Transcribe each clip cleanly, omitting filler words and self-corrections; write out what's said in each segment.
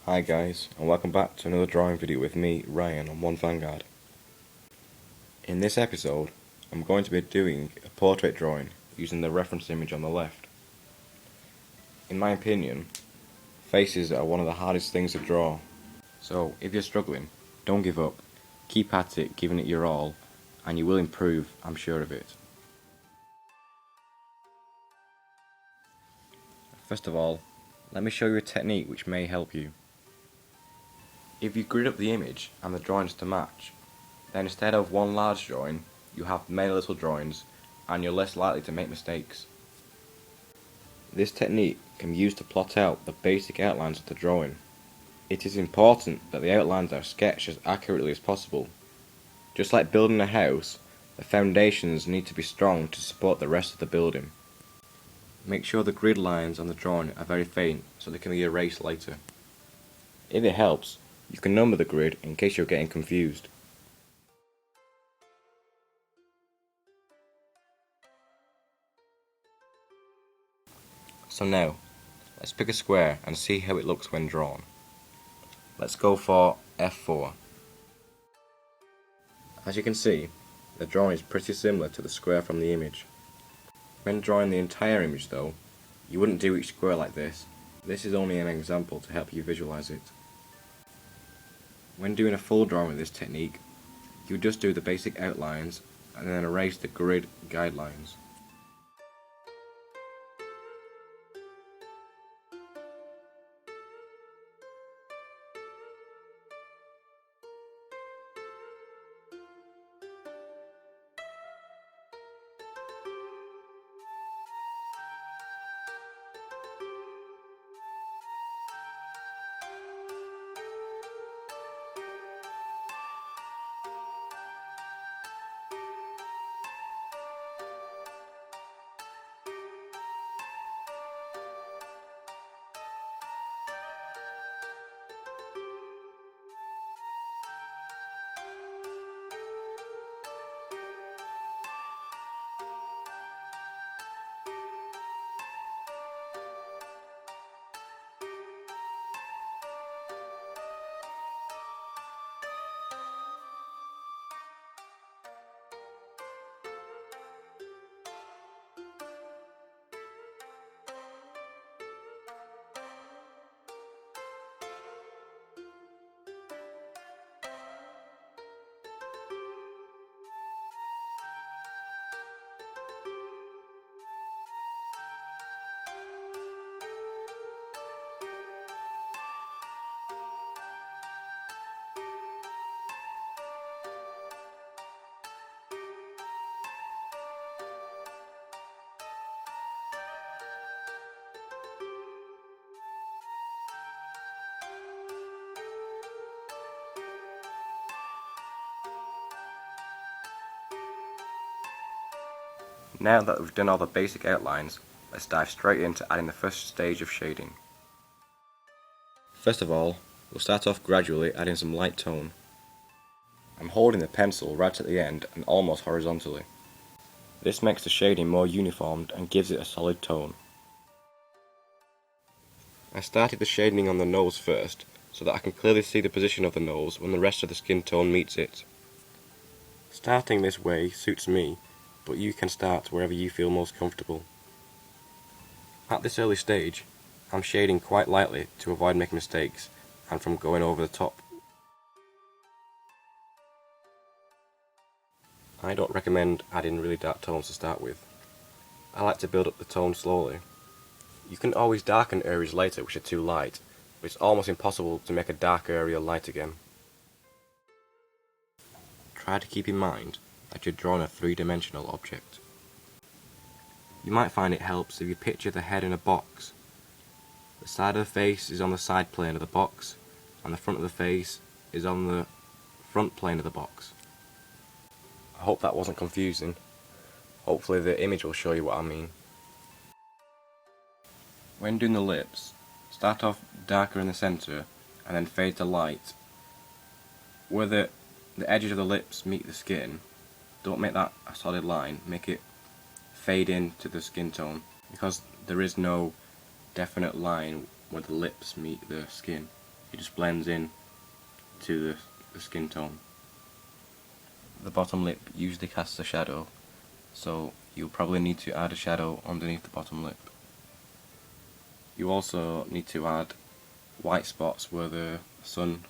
Hi guys, and welcome back to another drawing video with me, Ryan, on One Vanguard. In this episode, I'm going to be doing a portrait drawing using the reference image on the left. In my opinion, faces are one of the hardest things to draw. So if you're struggling, don't give up. Keep at it, giving it your all, and you will improve, I'm sure of it. First of all, let me show you a technique which may help you. If you grid up the image and the drawings to match, then instead of one large drawing, you have many little drawings and you're less likely to make mistakes. This technique can be used to plot out the basic outlines of the drawing. It is important that the outlines are sketched as accurately as possible. Just like building a house, the foundations need to be strong to support the rest of the building. Make sure the grid lines on the drawing are very faint so they can be erased later. If it helps, you can number the grid in case you're getting confused. So now, let's pick a square and see how it looks when drawn. Let's go for F4. As you can see, the drawing is pretty similar to the square from the image. When drawing the entire image though, you wouldn't do each square like this. This is only an example to help you visualize it. When doing a full drawing with this technique, you just do the basic outlines and then erase the grid guidelines. Now that we've done all the basic outlines, let's dive straight into adding the first stage of shading. First of all, we'll start off gradually adding some light tone. I'm holding the pencil right at the end and almost horizontally. This makes the shading more uniformed and gives it a solid tone. I started the shading on the nose first, so that I can clearly see the position of the nose when the rest of the skin tone meets it. Starting this way suits me, but you can start wherever you feel most comfortable. At this early stage, I'm shading quite lightly to avoid making mistakes and from going over the top. I don't recommend adding really dark tones to start with. I like to build up the tone slowly. You can always darken areas later which are too light, but it's almost impossible to make a dark area light again. Try to keep in mind that you're drawing a three-dimensional object. You might find it helps if you picture the head in a box. The side of the face is on the side plane of the box, and the front of the face is on the front plane of the box. I hope that wasn't confusing. Hopefully the image will show you what I mean. When doing the lips, start off darker in the centre and then fade to light. Where the edges of the lips meet the skin, don't make that a solid line, make it fade into the skin tone, because there is no definite line where the lips meet the skin. it just blends in to the skin tone. The bottom lip usually casts a shadow, so you'll probably need to add a shadow underneath the bottom lip. You also need to add white spots where the sun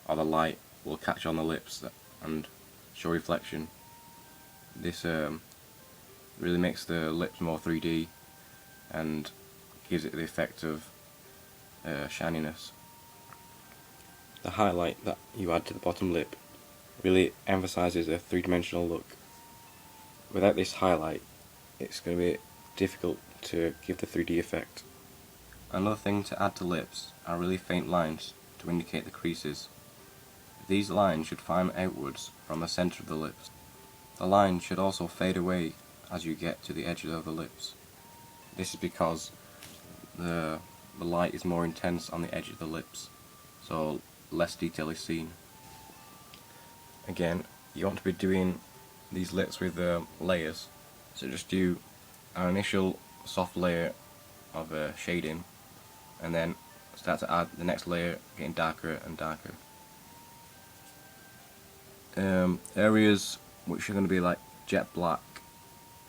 or the light will catch on the lips and show reflection. This really makes the lips more 3D and gives it the effect of shininess. The highlight that you add to the bottom lip really emphasises a three-dimensional look. Without this highlight, it's going to be difficult to give the 3D effect. Another thing to add to lips are really faint lines to indicate the creases. These lines should fan outwards from the centre of the lips. The line should also fade away as you get to the edges of the lips. This is because the light is more intense on the edge of the lips, so less detail is seen. Again, you want to be doing these lips with layers, so just do an initial soft layer of shading, and then start to add the next layer, getting darker and darker. Areas which are going to be like jet black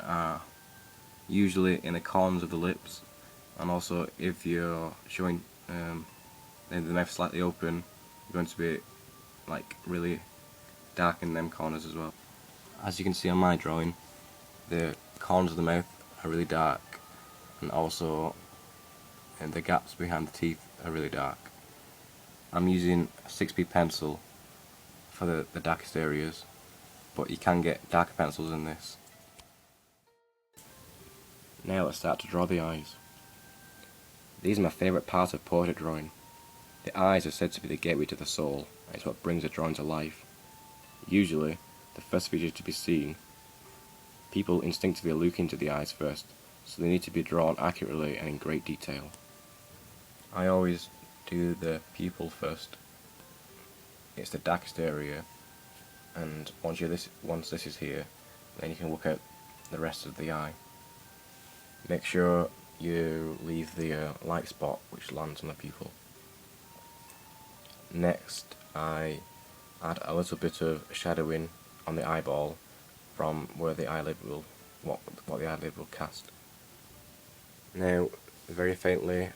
are usually in the corners of the lips, and also if you're showing the mouth slightly open, you're going to be like really dark in them corners as well. As you can see on my drawing, the corners of the mouth are really dark, and also the gaps behind the teeth are really dark. I'm using a 6B pencil for the darkest areas, but you can get darker pencils than this. Now let's start to draw the eyes. These are my favourite part of portrait drawing. The eyes are said to be the gateway to the soul, and it's what brings a drawing to life. Usually, the first feature to be seen, people instinctively look into the eyes first, so they need to be drawn accurately and in great detail. I always do the pupil first. It's the darkest area, and once this is here, then you can work out the rest of the eye. Make sure you leave the light spot which lands on the pupil. Next, I add a little bit of shadowing on the eyeball from where the eyelid will, what the eyelid will cast. Now, very faintly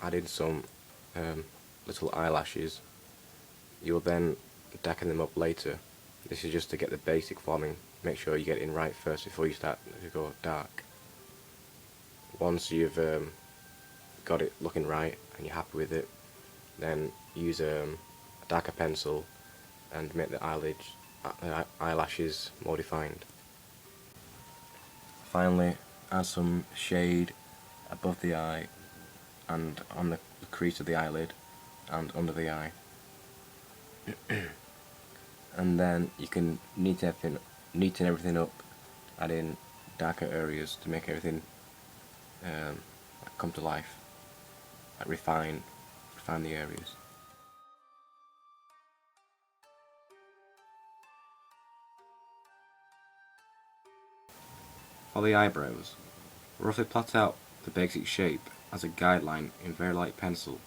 add in some little eyelashes. You'll then darken them up later. This is just to get the basic forming. Make sure you get it in right first before you start to go dark. Once you've got it looking right and you're happy with it, then use a darker pencil and make the eyelashes more defined. Finally, add some shade above the eye and on the crease of the eyelid and under the eye. And then you can neaten everything up, add in darker areas to make everything come to life, refine the areas. For the eyebrows, roughly plot out the basic shape as a guideline in very light pencil,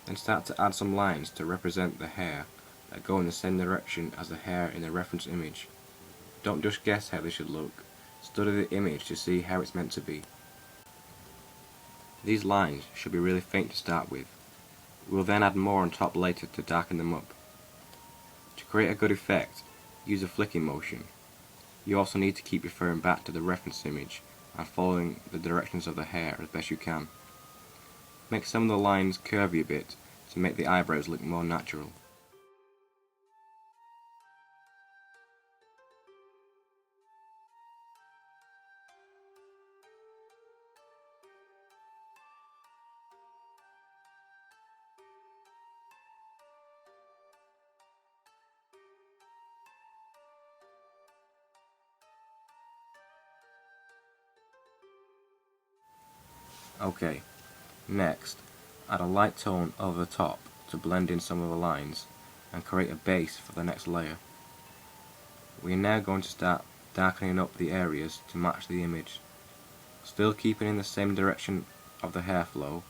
then start to add some lines to represent the hair that go in the same direction as the hair in the reference image. Don't just guess how they should look, study the image to see how it's meant to be. These lines should be really faint to start with. We'll then add more on top later to darken them up. To create a good effect, use a flicking motion. You also need to keep referring back to the reference image and following the directions of the hair as best you can. Make some of the lines curvy a bit to make the eyebrows look more natural. Okay, next, add a light tone over the top to blend in some of the lines and create a base for the next layer. We are now going to start darkening up the areas to match the image. Still keeping in the same direction of the hair flow,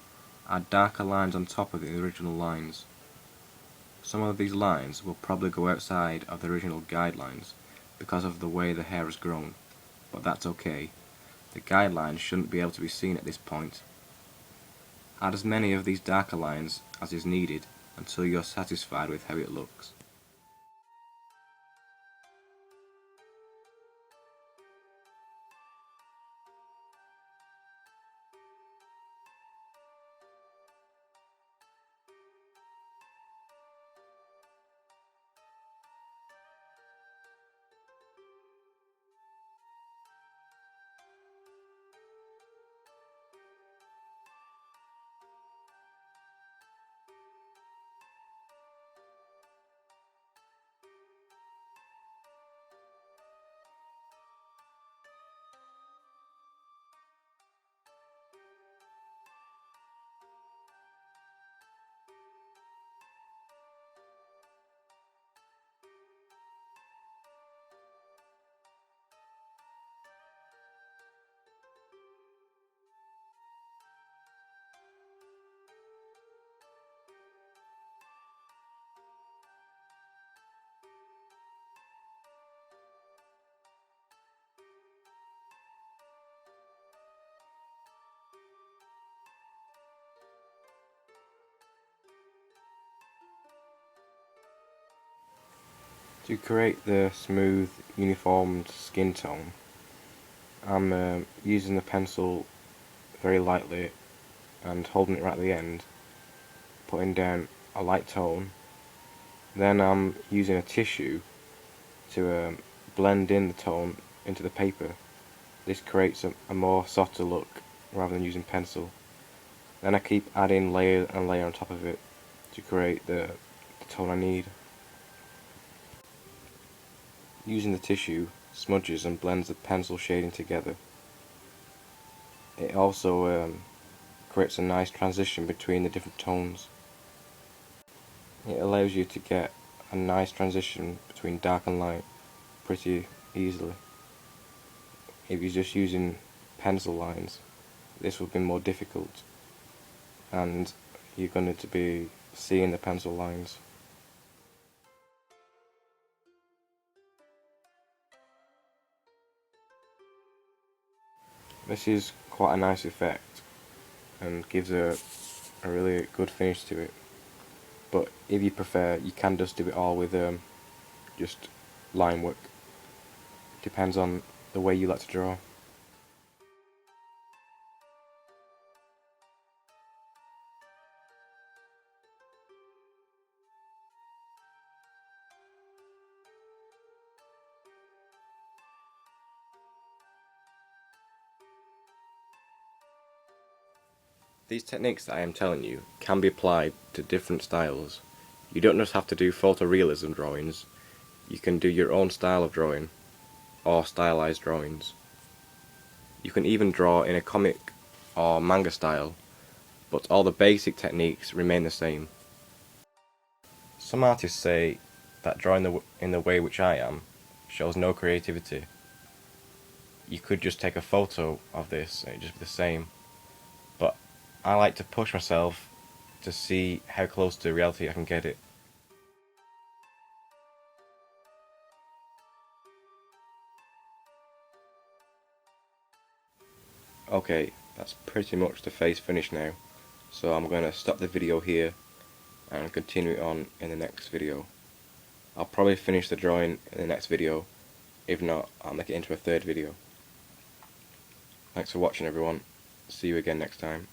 add darker lines on top of the original lines. Some of these lines will probably go outside of the original guidelines because of the way the hair has grown, but that's okay. The guidelines shouldn't be able to be seen at this point. Add as many of these darker lines as is needed until you're satisfied with how it looks. To create the smooth, uniformed skin tone, I'm using the pencil very lightly and holding it right at the end, putting down a light tone. Then I'm using a tissue to blend in the tone into the paper. This creates a more softer look rather than using pencil. Then I keep adding layer and layer on top of it to create the tone I need. Using the tissue smudges and blends the pencil shading together. It also creates a nice transition between the different tones. It allows you to get a nice transition between dark and light pretty easily. If you're just using pencil lines, this will be more difficult, and you're going to be seeing the pencil lines. This is quite a nice effect and gives a really good finish to it. But if you prefer, you can just do it all with just line work. Depends on the way you like to draw. These techniques that I am telling you can be applied to different styles. You don't just have to do photorealism drawings, you can do your own style of drawing, or stylized drawings. You can even draw in a comic or manga style, but all the basic techniques remain the same. Some artists say that drawing in the way which I am shows no creativity. You could just take a photo of this and it'd just be the same. But I like to push myself to see how close to reality I can get it. Okay, that's pretty much the face finished now, so I'm going to stop the video here and continue it on in the next video. I'll probably finish the drawing in the next video, if not I'll make it into a third video. Thanks for watching everyone, see you again next time.